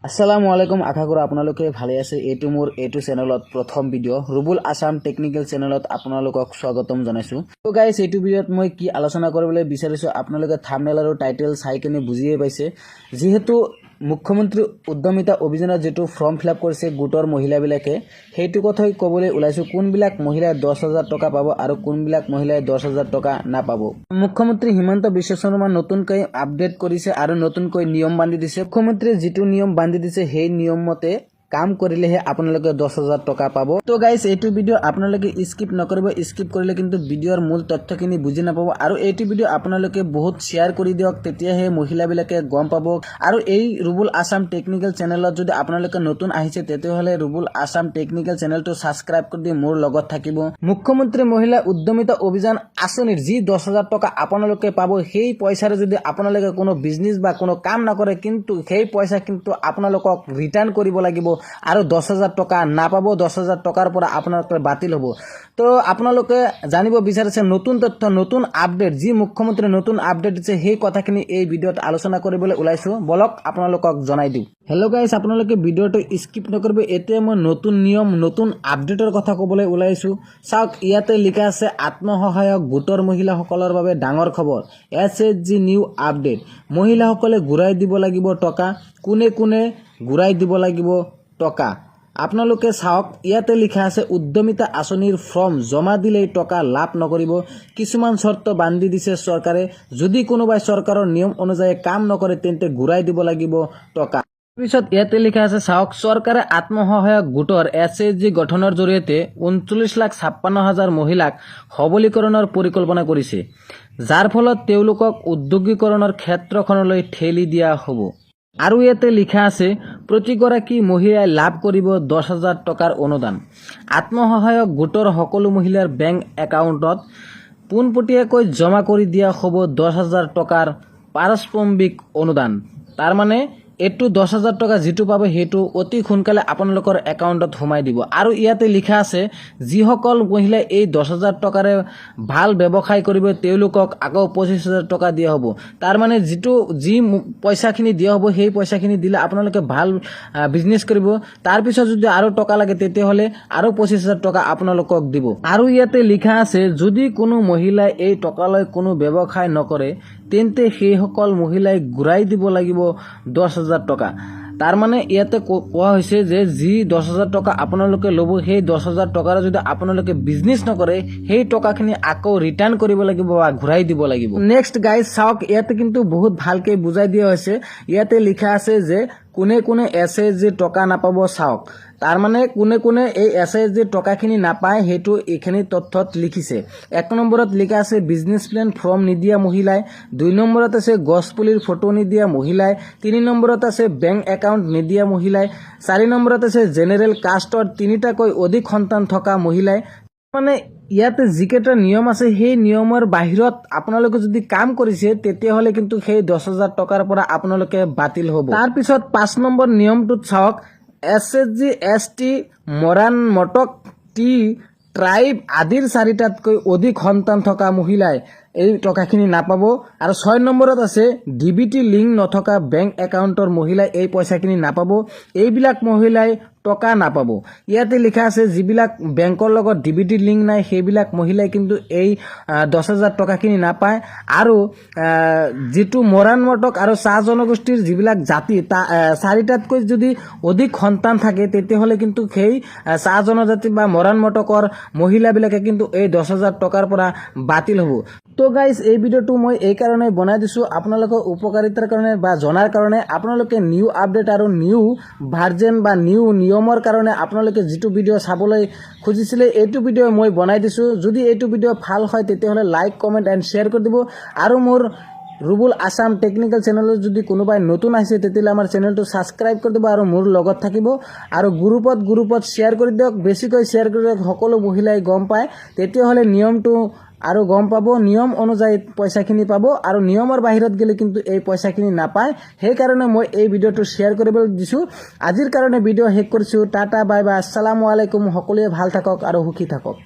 আসসালামু আলাইকুম, আশা কৰো আপোনালোকে ভালে আছে। এইটো মোৰ চেনেলত প্ৰথম ভিডিঅ' ৰুবুল আছাম টেকনিকেল চেনেলত আপোনালোকক স্বাগতম জনাইছো। তো গাইজ, এইটো ভিডিঅ'ত মই কি আলোচনা কৰিবলৈ বিচাৰিছো আপোনালোকে থাম্বনেল আৰু টাইটেল চাই কিনে বুজিয়ে পাইছে। যিহেতু মুখ্যমন্ত্ৰী উদ্যমিতা অভিযানত যেটো ফৰ্ম ফিল আপ কৰিছে গোটৰ মহিলাবিলাকে, সেইটো কথাই ক'বলৈ ওলাইছো। কোনবিলাক মহিলাই 10,000 টকা পাব আৰু কোনবিলাক মহিলাই 10,000 টকা নাপাব। মুখ্যমন্ত্ৰী হিমন্ত বিশ্ব শৰ্মা নতুনকৈ আপডেট কৰিছে আৰু নতুনকৈ নিয়ম বান্ধি দিছে। মুখ্যমন্ত্ৰীয়ে যিটো নিয়ম বান্ধি দিছে সেই নিয়ম মতে কাম কৰিলেহে আপোনালোকে 10,000 টকা পাব। তো গাইজ, এইটো ভিডিঅ' আপোনালোকে স্কিপ নকৰিব। স্কিপ কৰিলে কিন্তু ভিডিঅ'ৰ মূল তথ্যখিনি বুজি নাপাব। আৰু এইটো ভিডিঅ' আপোনালোকে বহুত শ্বেয়াৰ কৰি দিয়ক, তেতিয়াহে মহিলাবিলাকে গম পাব। আৰু এই ৰুবুল আছাম টেকনিকেল চেনেলত যদি আপোনালোকে নতুন আহিছে তেতিয়াহ'লে ৰুবুল আছাম টেকনিকেল চেনেলটো ছাবস্ক্ৰাইব কৰি দি মোৰ লগত থাকিব। মুখ্যমন্ত্ৰী মহিলা উদ্যমিতা অভিযান আঁচনিৰ যি 10,000 টকা আপোনালোকে পাব, সেই পইচাৰে যদি আপোনালোকে কোনো বিজনেছ বা কোনো কাম নকৰে, কিন্তু সেই পইচা কিন্তু আপোনালোকক ৰিটাৰ্ণ কৰিব লাগিব আৰু 10,000 টকা নাপাব। 10,000 টকাৰ পৰা আপোনালোকৰ বাতিল হ'ব। তো আপোনালোকে জানিব বিচাৰিছে নতুন তথ্য, নতুন আপডেট, যি মুখ্যমন্ত্ৰী নতুন আপডেট দিছে সেই কথাখিনি এই ভিডিঅ'ত আলোচনা কৰিবলৈ ওলাইছো। বলক আপোনালোকক জনাই দিওঁ। হেল্ল' গাইজ, আপোনালোকে ভিডিঅ'টো স্কিপ নকৰিব। এতিয়া মই নতুন নিয়ম, নতুন আপডেটৰ কথা ক'বলৈ ওলাইছো। চাওক, ইয়াতে লিখা আছে আত্মসহায়ক গোটৰ মহিলাসকলৰ বাবে ডাঙৰ খবৰ। SHG new update. মহিলাসকলে ঘূৰাই দিব লাগিব টকা। কোনে কোনে ঘূৰাই দিব লাগিব টকা? আপোনালোকে চাওক, ইয়াতে লিখা আছে উদ্যমিতা আঁচনিৰ ফৰ্ম জমা দিলেই টকা লাভ নকৰিব। কিছুমান চৰ্ত বান্ধি দিছে চৰকাৰে। যদি কোনোবাই চৰকাৰৰ নিয়ম অনুযায়ী কাম নকৰে তেন্তে ঘূৰাই দিব লাগিব টকা। পিছত ইয়াতে লিখা আছে চাওক, চৰকাৰে আত্মসহায়ক গোটৰ SHG গঠনৰ জৰিয়তে 39,56,000 মহিলাক সবলীকৰণৰ পৰিকল্পনা কৰিছে, যাৰ ফলত তেওঁলোকক উদ্যোগীকৰণৰ ক্ষেত্ৰখনলৈ ঠেলি দিয়া হ'ব। আৰু ইয়াতে লিখা আছে প্ৰতিগৰাকী মহিলাই লাভ কৰিব 10,000 টকাৰ অনুদান। আত্মসহায়ক গোটৰ সকলো মহিলাৰ বেংক একাউণ্টত পোনপটীয়াকৈ জমা কৰি দিয়া হ'ব 10,000 টকাৰ পাৰস্পৰিক অনুদান। তাৰমানে এইটো 10,000 টকা যিটো পাব সেইটো অতি সোনকালে আপোনালোকৰ একাউণ্টত সোমাই দিব। আৰু ইয়াতে লিখা আছে যিসকল মহিলাই এই 10,000 টকাৰে ভাল ব্যৱসায় কৰিব তেওঁলোকক আকৌ 25,000 টকা দিয়া হ'ব। তাৰমানে যি পইচাখিনি দিয়া হ'ব সেই পইচাখিনি দিলে আপোনালোকে ভাল বিজনেছ কৰিব। তাৰপিছত যদি আৰু টকা লাগে তেতিয়াহ'লে আৰু 25,000 টকা আপোনালোকক দিব। আৰু ইয়াতে লিখা আছে যদি কোনো মহিলাই এই টকালৈ কোনো ব্যৱসায় নকৰে তেন্তে সেইসকল মহিলাই ঘূৰাই দিব লাগিব 10,000 টকা। তাৰমানে ইয়াতে কোৱা হৈছে যে যি 10,000 টকা আপোনালোকে ল'ব, সেই 10,000 টকাৰে যদি আপোনালোকে বিজনেছ নকৰে সেই টকাখিনি আকৌ ৰিটাৰ্ণ কৰিব লাগিব বা ঘূৰাই দিব লাগিব। নেক্সট গাইজ, চাওক, ইয়াতে কিন্তু বহুত ভালকৈ বুজাই দিয়া হৈছে। ইয়াতে লিখা আছে যে কোনে কোনে SHG টকা নাপাব চাওক। তাৰমানে কোনে কোনে এই SHG টকাখিনি নাপায় সেইটো এইখিনি তথ্যত লিখিছে। 1 নম্বৰত লিখা আছে বিজনেছ প্লেন ফৰ্ম নিদিয়া মহিলাই। 2 নম্বৰত আছে গছপুলিৰ ফটো নিদিয়া মহিলাই। 3 নম্বৰত আছে বেংক একাউণ্ট নিদিয়া মহিলাই। 4 নম্বৰত আছে জেনেৰেল কাষ্টৰ 3টাকৈ অধিক সন্তান থকা মহিলাই। মানে ইয়াতে যিকেইটা নিয়ম আছে সেই নিয়মৰ বাহিৰত আপোনালোকে যদি কাম কৰিছে তেতিয়াহ'লে কিন্তু সেই 10,000 টকাৰ পৰা আপোনালোকে বাতিল হ'ব। তাৰপিছত 5 নম্বৰ নিয়মটোত চাওক, SHG ST Moran Motok tea tribe আদিৰ 4টাতকৈ অধিক সন্তান থকা মহিলাই এই টকাখিনি নাপাব। আৰু 6 নম্বৰত আছে DBT লিংক নথকা বেংক একাউণ্টৰ মহিলাই এই পইচাখিনি নাপাব। এইবিলাক মহিলাই টকা নাপাব। ইয়াতে লিখা আছে যিবিলাক বেংকৰ লগত DBT লিংক নাই সেইবিলাক মহিলাই কিন্তু এই 10,000 টকাখিনি নাপায়। আৰু যিটো মৰাণ মটক আৰু চাহ জনগোষ্ঠীৰ যিবিলাক জাতি 4টাতকৈ যদি অধিক সন্তান থাকে তেতিয়াহ'লে কিন্তু সেই চাহ জনজাতি বা মৰাণ মটকৰ মহিলাবিলাকে কিন্তু এই 10,000 টকাৰ পৰা বাতিল হ'ব। তো গাইজ, এই ভিডিঅ'টো মই এই কাৰণে বনাই দিছোঁ আপোনালোকৰ উপকাৰিতাৰ কাৰণে বা জনাৰ কাৰণে। আপোনালোকে নিউ আপডেট আৰু নিউ ভাৰ্জন বা নিউ নিয়মৰ কাৰণে আপোনালোকে যিটো ভিডিঅ' চাবলৈ খুজিছিলে এইটো ভিডিঅ' মই বনাই দিছোঁ। যদি এইটো ভিডিঅ' ভাল হয় তেতিয়াহ'লে লাইক, কমেণ্ট এণ্ড শ্বেয়াৰ কৰি দিব। আৰু মোৰ ৰুবুল আছাম টেকনিকেল চেনেলত যদি কোনোবাই নতুন আহিছে তেতিয়াহ'লে আমাৰ চেনেলটো ছাবস্ক্ৰাইব কৰি দিব আৰু মোৰ লগত থাকিব। আৰু গ্ৰুপত শ্বেয়াৰ কৰি দিয়ক, বেছিকৈ শ্বেয়াৰ কৰি দিয়ক, সকলো মহিলাই গম পায়। তেতিয়াহ'লে নিয়মটো আৰু গম পাব, নিয়ম অনুযায়ী পইচাখিনি পাব। আৰু নিয়মৰ বাহিৰত গ'লে কিন্তু এই পইচাখিনি নাপায়। সেইকাৰণে মই এই ভিডিঅ'টো শ্বেয়াৰ কৰিবলৈ দিছোঁ। আজিৰ কাৰণে ভিডিঅ' শেষ কৰিছোঁ। টাটা, বাই বাই, আসসালামু আলাইকুম। সকলোৱে ভাল থাকক আৰু সুখী থাকক।